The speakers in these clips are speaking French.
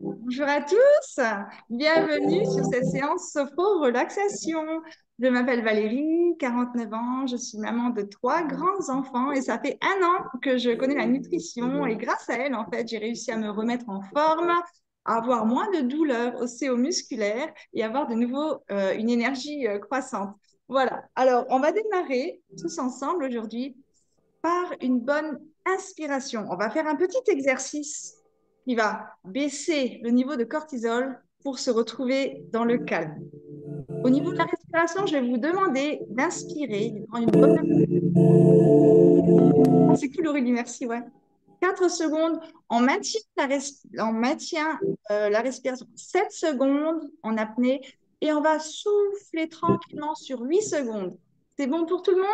Bonjour à tous, bienvenue sur cette séance sophro-relaxation. Je m'appelle Valérie, 49 ans, je suis maman de trois grands enfants et ça fait un an que je connais la nutrition et grâce à elle, en fait, j'ai réussi à me remettre en forme, à avoir moins de douleurs ostéomusculaires et avoir de nouveau une énergie croissante. Voilà, alors on va démarrer tous ensemble aujourd'hui par une bonne inspiration. On va faire un petit exercice qui va baisser le niveau de cortisol pour se retrouver dans le calme. Au niveau de la respiration, je vais vous demander d'inspirer, de prendre une bonne... Ah, c'est cool, Aurélie, merci, ouais. 4 secondes, on maintient la respiration 7 secondes en apnée et on va souffler tranquillement sur 8 secondes. C'est bon pour tout le monde?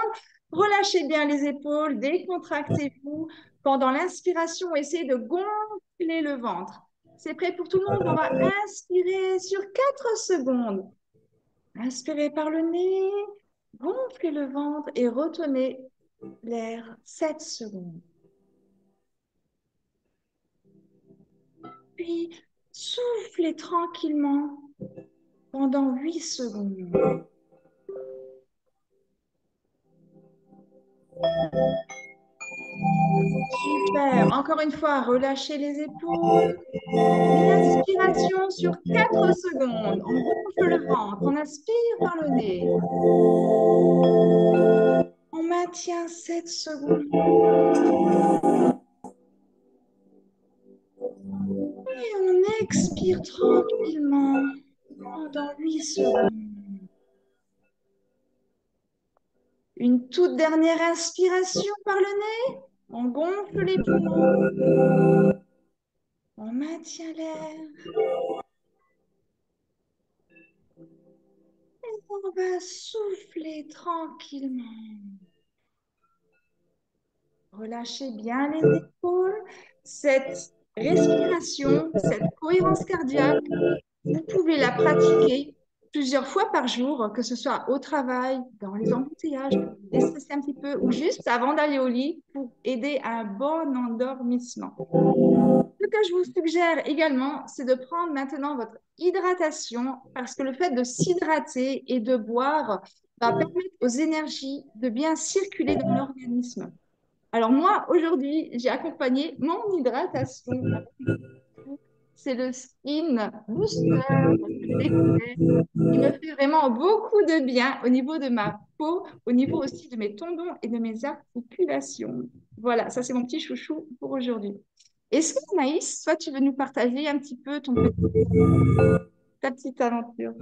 Relâchez bien les épaules, décontractez-vous. Pendant l'inspiration, essayez de gonfler le ventre. C'est prêt pour tout le monde? On va inspirer sur 4 secondes. Inspirez par le nez, gonflez le ventre et retenez l'air 7 secondes. Puis soufflez tranquillement pendant 8 secondes. Super. Encore une fois, relâchez les épaules. Une inspiration sur 4 secondes. On gonfle le ventre. On inspire par le nez. On maintient 7 secondes. Et on expire tranquillement pendant 8 secondes. Une toute dernière inspiration par le nez. On gonfle les poumons. On maintient l'air. On va souffler tranquillement. Relâchez bien les épaules. Cette respiration, cette cohérence cardiaque, vous pouvez la pratiquer plusieurs fois par jour, que ce soit au travail, dans les embouteillages, pour vous déstresser un petit peu, ou juste avant d'aller au lit pour aider à un bon endormissement. Ce que je vous suggère également, c'est de prendre maintenant votre hydratation parce que le fait de s'hydrater et de boire va permettre aux énergies de bien circuler dans l'organisme. Alors moi, aujourd'hui, j'ai accompagné mon hydratation. C'est le Skin Booster que j'ai découvert. Il me fait vraiment beaucoup de bien au niveau de ma peau, au niveau aussi de mes tendons et de mes articulations. Voilà, ça c'est mon petit chouchou pour aujourd'hui. Est-ce que Naïs, toi, tu veux nous partager un petit peu ta petite aventure?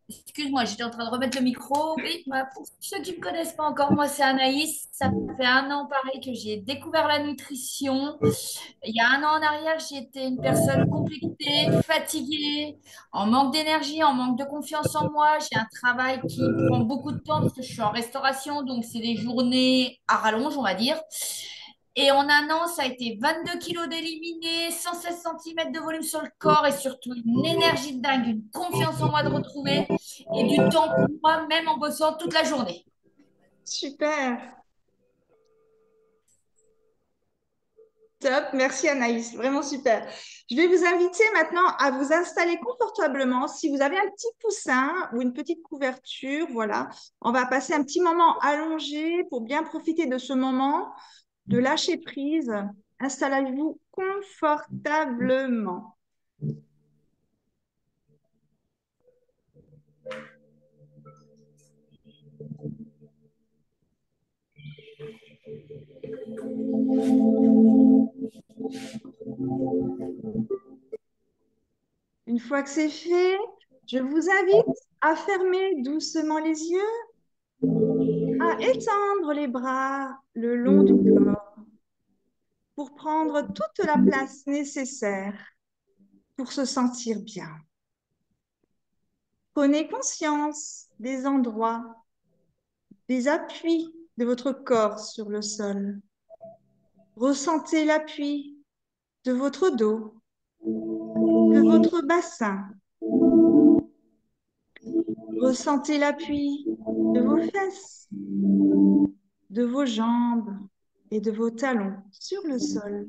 Excuse-moi, j'étais en train de remettre le micro. Oui, bah, pour ceux qui ne me connaissent pas encore, moi c'est Anaïs. Ça fait un an pareil que j'ai découvert la nutrition. Il y a un an en arrière, j'étais une personne complexée, fatiguée, en manque d'énergie, en manque de confiance en moi. J'ai un travail qui prend beaucoup de temps parce que je suis en restauration, donc c'est des journées à rallonge, on va dire. Et en un an, ça a été 22 kilos d'éliminés, 116 centimètres de volume sur le corps et surtout une énergie de dingue, une confiance en moi de retrouver et du temps pour moi, même en bossant toute la journée. Super, top, merci Anaïs, vraiment super. Je vais vous inviter maintenant à vous installer confortablement. Si vous avez un petit coussin ou une petite couverture, voilà, on va passer un petit moment allongé pour bien profiter de ce moment de lâcher prise. Installez-vous confortablement. Une fois que c'est fait, je vous invite à fermer doucement les yeux, à étendre les bras le long du corps pour prendre toute la place nécessaire pour se sentir bien. Prenez conscience des endroits, des appuis de votre corps sur le sol. Ressentez l'appui de votre dos, de votre bassin. Ressentez l'appui de vos fesses, de vos jambes, et de vos talons sur le sol.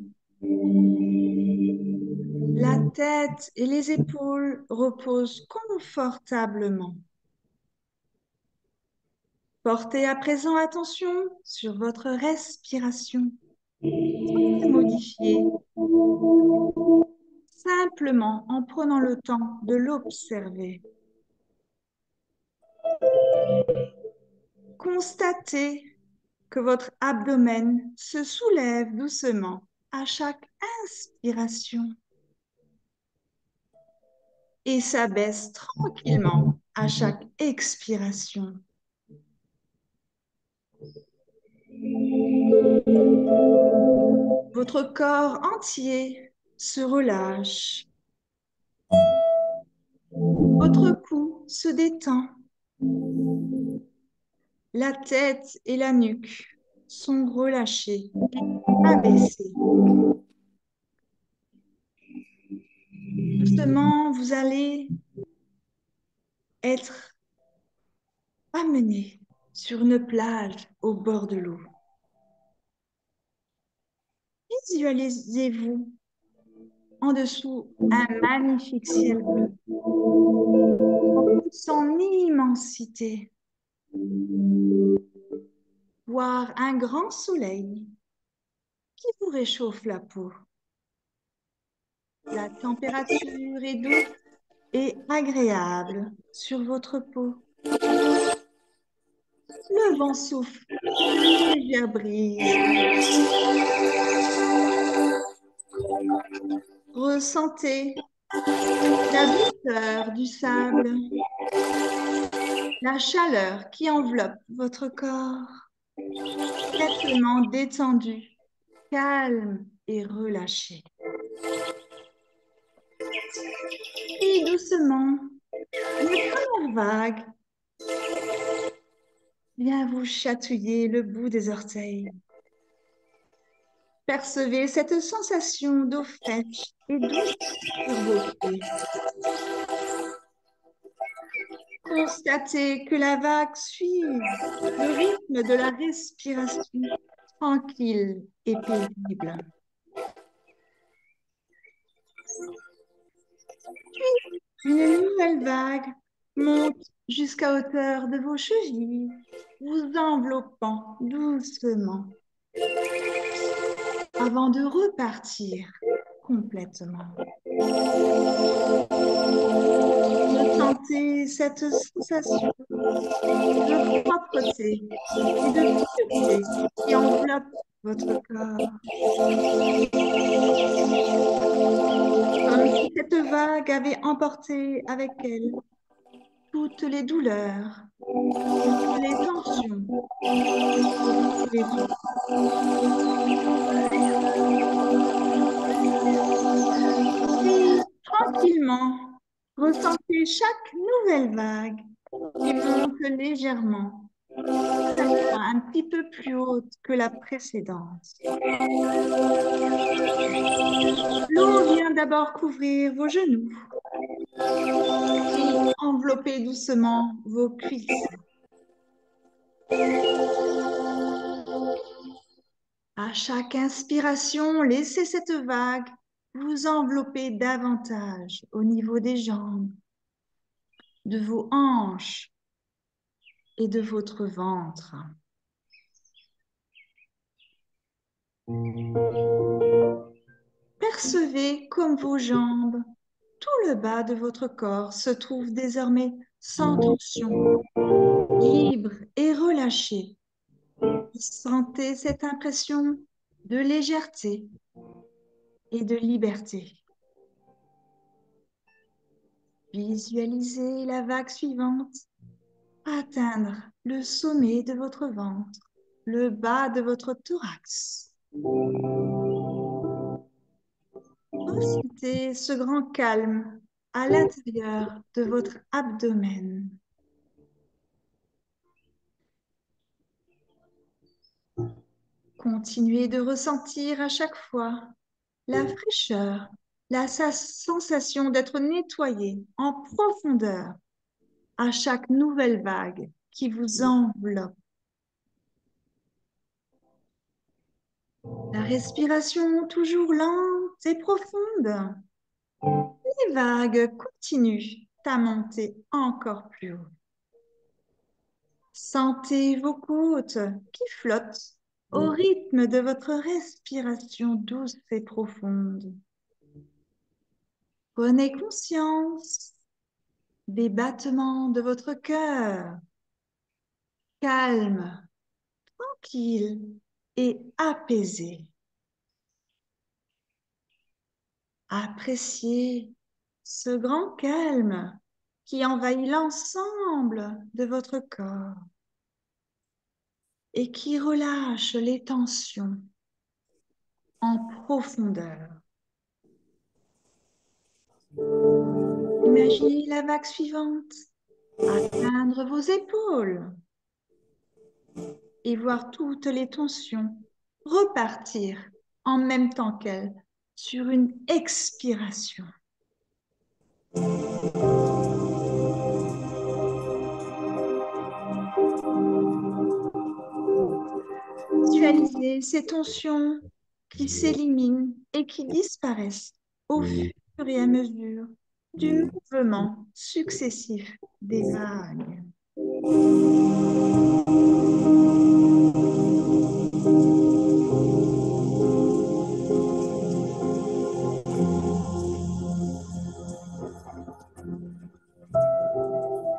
La tête et les épaules reposent confortablement. Portez à présent attention sur votre respiration, sans la modifier, simplement en prenant le temps de l'observer. Constatez que votre abdomen se soulève doucement à chaque inspiration et s'abaisse tranquillement à chaque expiration. Votre corps entier se relâche. Votre cou se détend. La tête et la nuque sont relâchées et abaissées. Doucement, vous allez être amené sur une plage au bord de l'eau. Visualisez-vous en dessous un magnifique ciel bleu, son immensité, voir un grand soleil qui vous réchauffe la peau. La température est douce et agréable sur votre peau. Le vent souffle une légère brise. Ressentez la douceur du sable, la chaleur qui enveloppe votre corps, complètement détendu, calme et relâché. Et doucement, une première vague vient vous chatouiller le bout des orteils. Percevez cette sensation d'eau fraîche et douce sur vos pieds. Constatez que la vague suit le rythme de la respiration tranquille et paisible. Puis, une nouvelle vague monte jusqu'à hauteur de vos chevilles, vous enveloppant doucement avant de repartir complètement. Ressentez cette sensation de propreté et de pureté qui enveloppe votre corps. Comme si cette vague avait emporté avec elle toutes les douleurs, toutes les tensions, toutes les doutes. Puis, tranquillement, ressentez chaque nouvelle vague qui monte légèrement, chaque fois un petit peu plus haute que la précédente. L'eau vient d'abord couvrir vos genoux, puis envelopper doucement vos cuisses. À chaque inspiration, laissez cette vague vous envelopper davantage au niveau des jambes, de vos hanches et de votre ventre. Percevez comme vos jambes, tout le bas de votre corps se trouve désormais sans tension, libre et relâché. Sentez cette impression de légèreté et de liberté. Visualisez la vague suivante atteindre le sommet de votre ventre, le bas de votre thorax. Ressentez ce grand calme à l'intérieur de votre abdomen. Continuez de ressentir à chaque fois la fraîcheur, la sensation d'être nettoyé en profondeur à chaque nouvelle vague qui vous enveloppe. La respiration toujours lente et profonde. Les vagues continuent à monter encore plus haut. Sentez vos côtes qui flottent au rythme de votre respiration douce et profonde. Prenez conscience des battements de votre cœur, calme, tranquille et apaisé. Appréciez ce grand calme qui envahit l'ensemble de votre corps et qui relâche les tensions en profondeur. Imaginez la vague suivante atteindre vos épaules et voir toutes les tensions repartir en même temps qu'elle sur une expiration. Visualisez ces tensions qui s'éliminent et qui disparaissent au fur et à mesure du mouvement successif des vagues.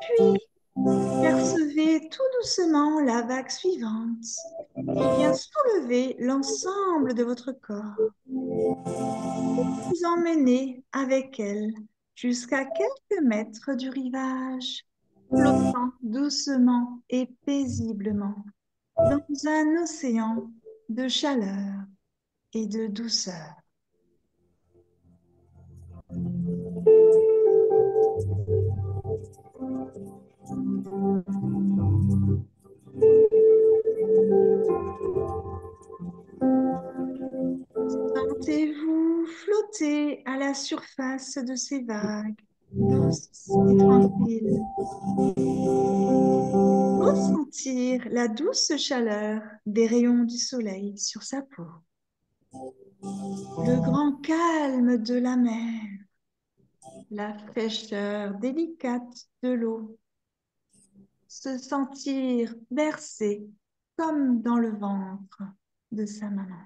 Puis, percevez tout doucement la vague suivante qui vient soulever l'ensemble de votre corps. Vous emmenez avec elle jusqu'à quelques mètres du rivage, flottant doucement et paisiblement dans un océan de chaleur et de douceur. Sentez-vous flotter à la surface de ces vagues, douces et tranquilles. Ressentir la douce chaleur des rayons du soleil sur sa peau. Le grand calme de la mer, la fraîcheur délicate de l'eau. Se sentir bercé comme dans le ventre de sa maman.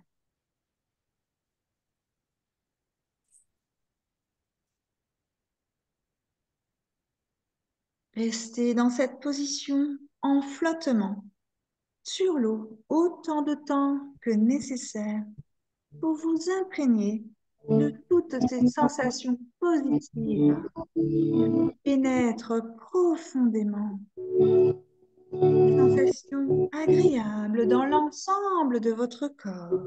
Restez dans cette position en flottement sur l'eau autant de temps que nécessaire pour vous imprégner de toutes ces sensations positives qui vous pénètrent profondément. Des sensations agréables dans l'ensemble de votre corps,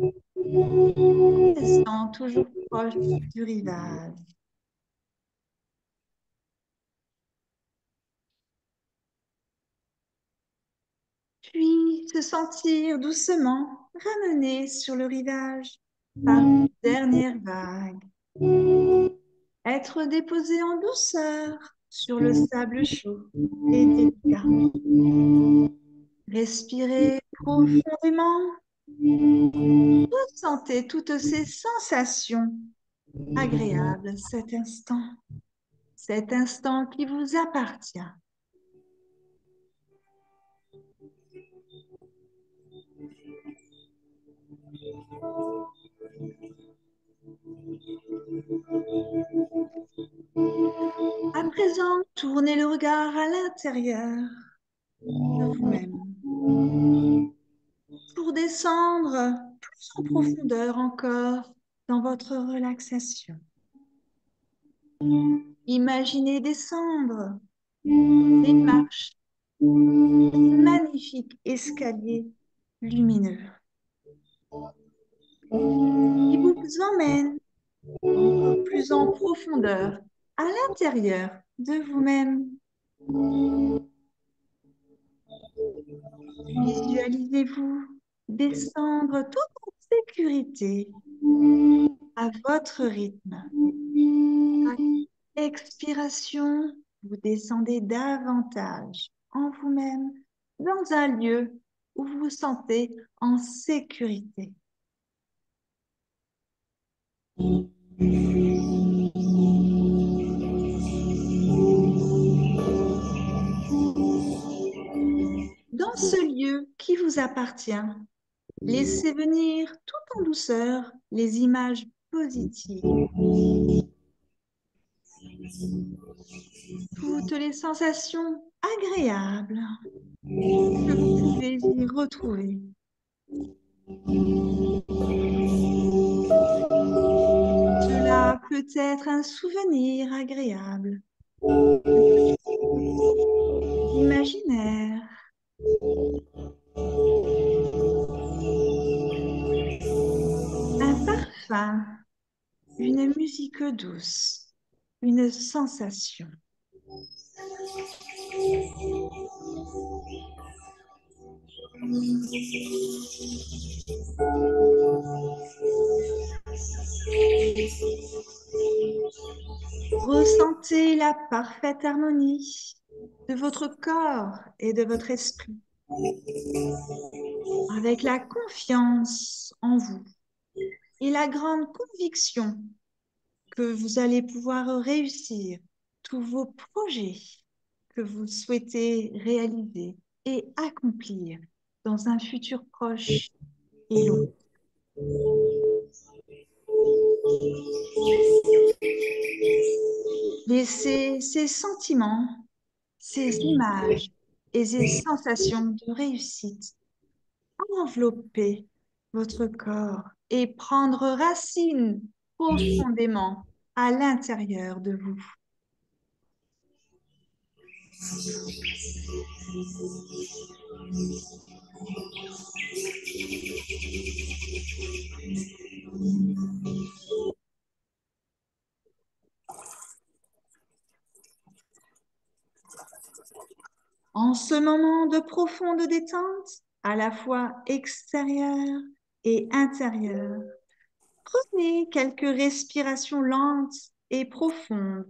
restant toujours proche du rivage. Puis se sentir doucement ramené sur le rivage par une dernière vague. Être déposé en douceur sur le sable chaud et délicat. Respirez profondément. Ressentez toutes ces sensations agréables cet instant qui vous appartient. À présent, tournez le regard à l'intérieur de vous-même pour descendre plus en profondeur encore dans votre relaxation. Imaginez descendre des marches, des magnifiques escaliers lumineux qui vous emmènent encore plus en profondeur à l'intérieur de vous-même. Visualisez-vous descendre toute en sécurité à votre rythme. À expiration, vous descendez davantage en vous-même dans un lieu où vous vous sentez en sécurité. Dans ce lieu qui vous appartient, laissez venir tout en douceur les images positives, toutes les sensations agréables que vous pouvez y retrouver. Cela peut être un souvenir agréable, imaginaire, un parfum, une musique douce, une sensation. Ressentez la parfaite harmonie de votre corps et de votre esprit, avec la confiance en vous et la grande conviction que vous allez pouvoir réussir tous vos projets que vous souhaitez réaliser et accomplir dans un futur proche et long. Laissez ces sentiments, ces images et ces sensations de réussite envelopper votre corps et prendre racine profondément à l'intérieur de vous. En ce moment de profonde détente, à la fois extérieure et intérieure, prenez quelques respirations lentes et profondes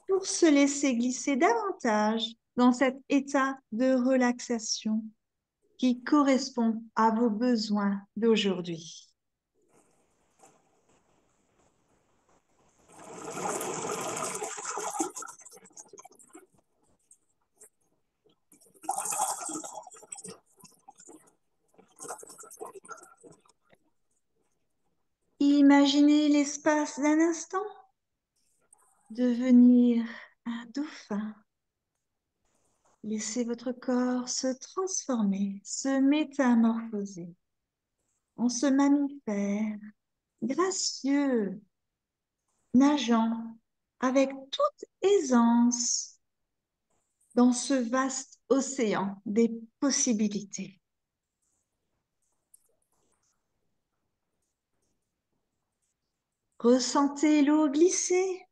pour se laisser glisser davantage dans cet état de relaxation qui correspond à vos besoins d'aujourd'hui. Imaginez l'espace d'un instant devenir un dauphin. Laissez votre corps se transformer, se métamorphoser en ce mammifère gracieux, nageant avec toute aisance dans ce vaste océan des possibilités. Ressentez l'eau glisser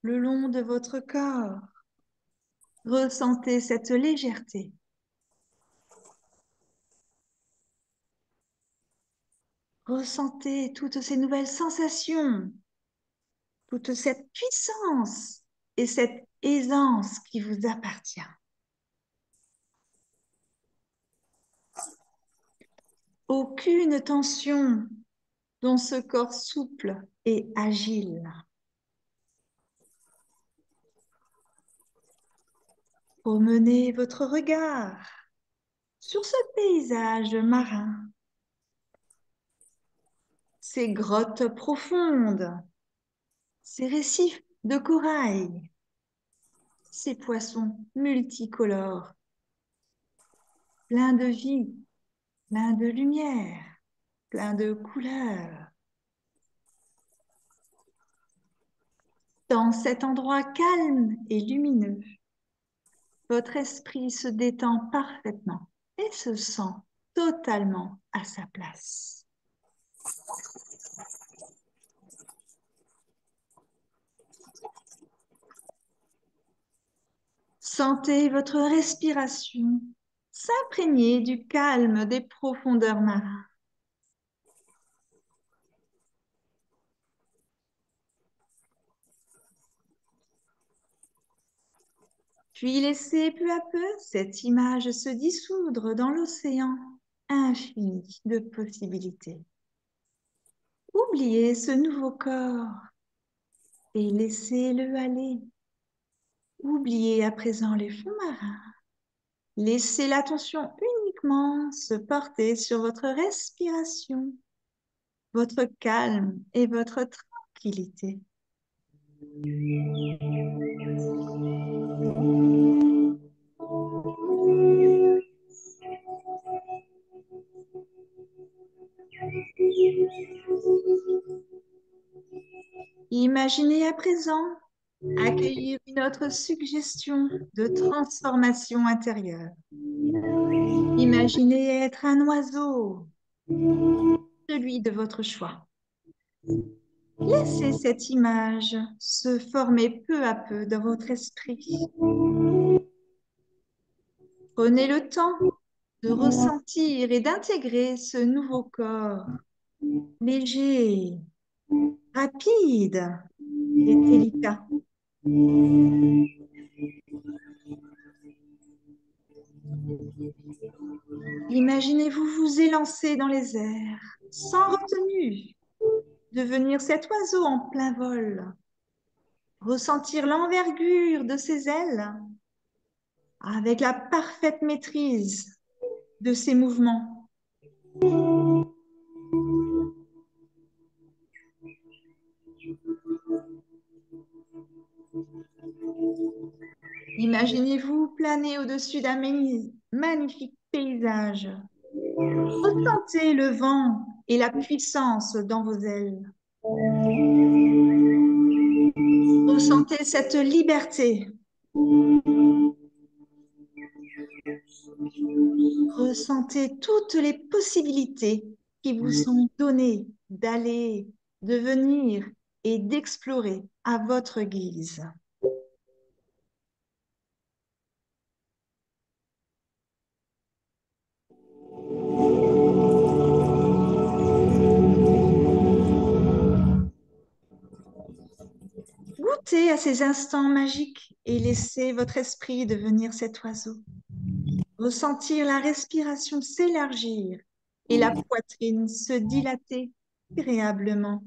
le long de votre corps. Ressentez cette légèreté. Ressentez toutes ces nouvelles sensations, toute cette puissance et cette aisance qui vous appartient. Aucune tension dans ce corps souple et agile. Promenez votre regard sur ce paysage marin, ces grottes profondes, ces récifs de corail, ces poissons multicolores, pleins de vie, pleins de lumière, pleins de couleurs. Dans cet endroit calme et lumineux, votre esprit se détend parfaitement et se sent totalement à sa place. Sentez votre respiration s'imprégner du calme des profondeurs marines. Puis laissez peu à peu cette image se dissoudre dans l'océan infini de possibilités. Oubliez ce nouveau corps et laissez-le aller. Oubliez à présent les fonds marins. Laissez l'attention uniquement se porter sur votre respiration, votre calme et votre tranquillité. Imaginez à présent accueillir une autre suggestion de transformation intérieure. Imaginez être un oiseau, celui de votre choix. Laissez cette image se former peu à peu dans votre esprit. Prenez le temps de ressentir et d'intégrer ce nouveau corps léger, rapide et délicat. Imaginez-vous vous élancer dans les airs, sans retenue, devenir cet oiseau en plein vol, ressentir l'envergure de ses ailes avec la parfaite maîtrise de ses mouvements. Imaginez-vous planer au-dessus d'un magnifique paysage. Ressentez le vent et la puissance dans vos ailes. Ressentez cette liberté. Ressentez toutes les possibilités qui vous sont données d'aller, de venir et d'explorer à votre guise. Goûtez à ces instants magiques et laissez votre esprit devenir cet oiseau. Ressentir la respiration s'élargir et la poitrine se dilater agréablement.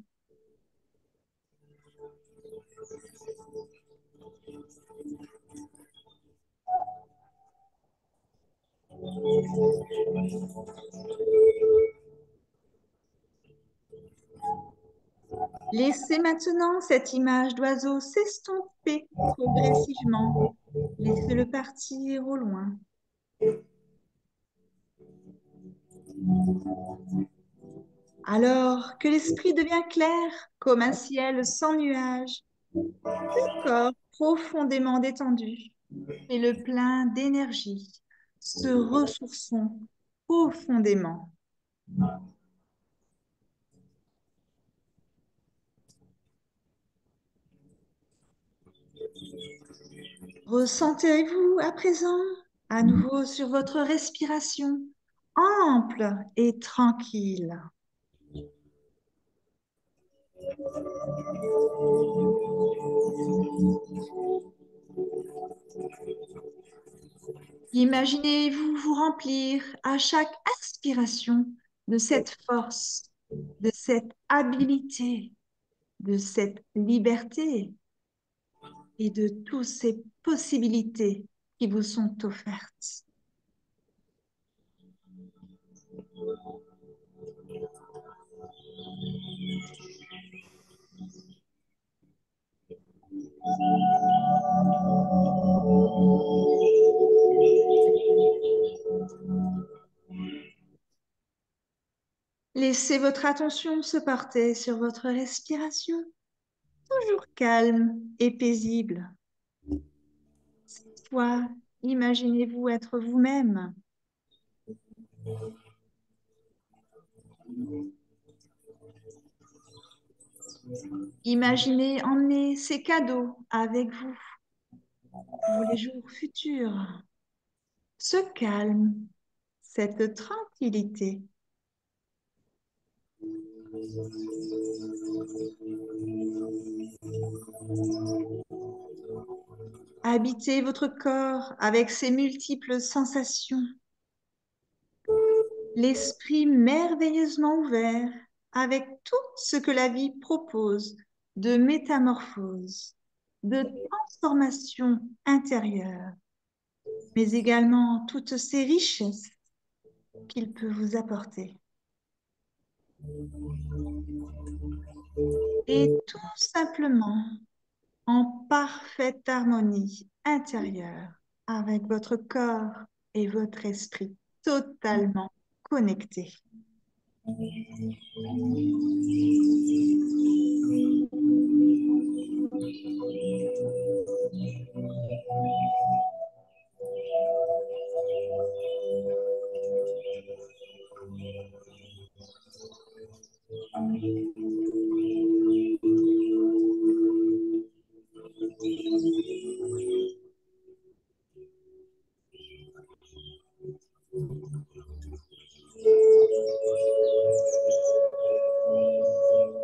Laissez maintenant cette image d'oiseau s'estomper progressivement. Laissez-le partir au loin. Alors que l'esprit devient clair comme un ciel sans nuages, le corps profondément détendu et le plein d'énergie se ressourçons profondément. Ressentez-vous à présent à nouveau sur votre respiration ample et tranquille. Imaginez-vous vous remplir à chaque aspiration de cette force, de cette habilité, de cette liberté et de toutes ces possibilités qui vous sont offertes. Laissez votre attention se porter sur votre respiration, toujours calme et paisible. Cette fois, imaginez-vous être vous-même. Imaginez emmener ces cadeaux avec vous pour les jours futurs. Ce calme, cette tranquillité. Habitez votre corps avec ses multiples sensations. L'esprit merveilleusement ouvert avec tout ce que la vie propose de métamorphose, de transformation intérieure, mais également toutes ces richesses qu'il peut vous apporter. Et tout simplement en parfaite harmonie intérieure avec votre corps et votre esprit totalement connectés.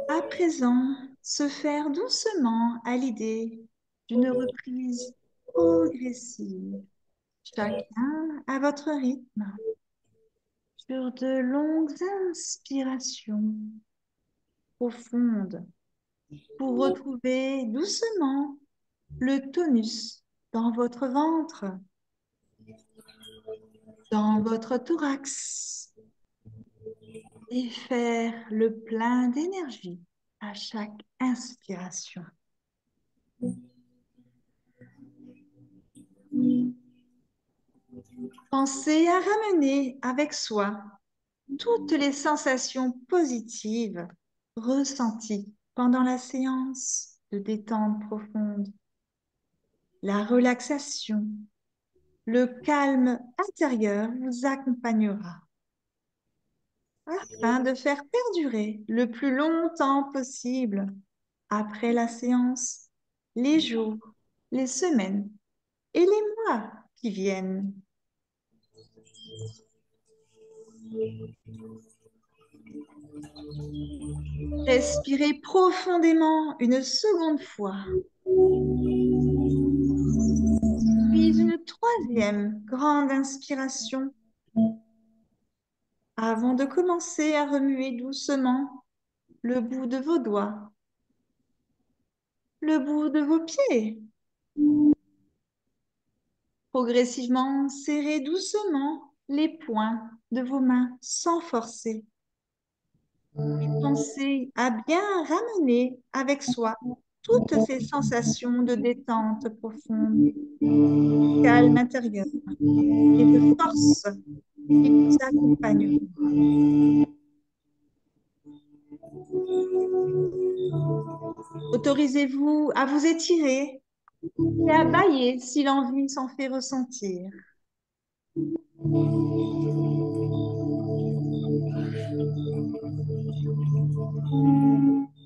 À présent, se faire doucement à l'idée d'une reprise progressive, chacun à votre rythme, sur de longues inspirations profondes pour retrouver doucement le tonus dans votre ventre, dans votre thorax et faire le plein d'énergie à chaque inspiration. Pensez à ramener avec soi toutes les sensations positives ressenties pendant la séance de détente profonde, la relaxation, le calme intérieur vous accompagnera afin de faire perdurer le plus longtemps possible après la séance les jours, les semaines et les mois qui viennent. Respirez profondément une seconde fois, puis une troisième grande inspiration avant de commencer à remuer doucement le bout de vos doigts, le bout de vos pieds. Progressivement, serrez doucement les poings de vos mains sans forcer. Et pensez à bien ramener avec soi toutes ces sensations de détente profonde, calme intérieur et de force qui vous accompagneront. Autorisez-vous à vous étirer et à bâiller si l'envie s'en fait ressentir.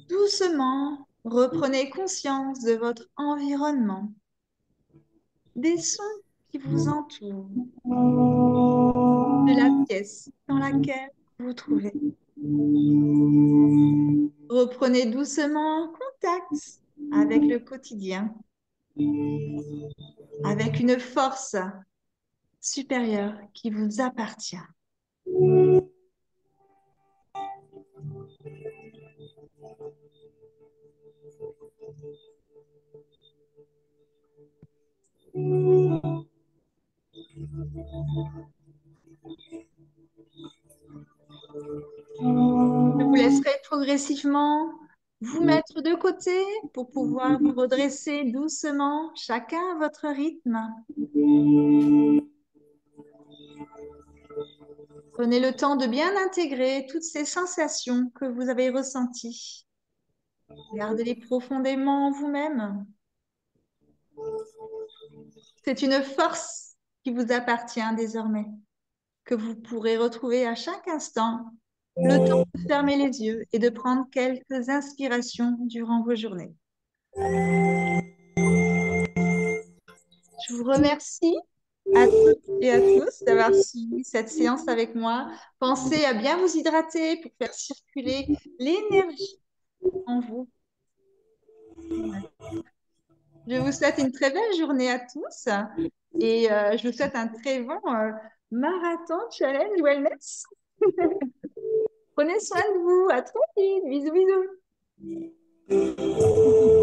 Doucement, reprenez conscience de votre environnement, des sons qui vous entourent, de la pièce dans laquelle vous vous trouvez. Reprenez doucement contact avec le quotidien, avec une force supérieure qui vous appartient. Je vous laisserai progressivement vous mettre de côté pour pouvoir vous redresser doucement, chacun à votre rythme. Prenez le temps de bien intégrer toutes ces sensations que vous avez ressenties. Gardez-les profondément en vous-même. C'est une force qui vous appartient désormais, que vous pourrez retrouver à chaque instant, le temps de fermer les yeux et de prendre quelques inspirations durant vos journées. Je vous remercie à toutes et à tous d'avoir suivi cette séance avec moi. Pensez à bien vous hydrater pour faire circuler l'énergie en vous. Je vous souhaite une très belle journée à tous et je vous souhaite un très bon marathon challenge wellness. Prenez soin de vous. À très vite. Bisous, bisous.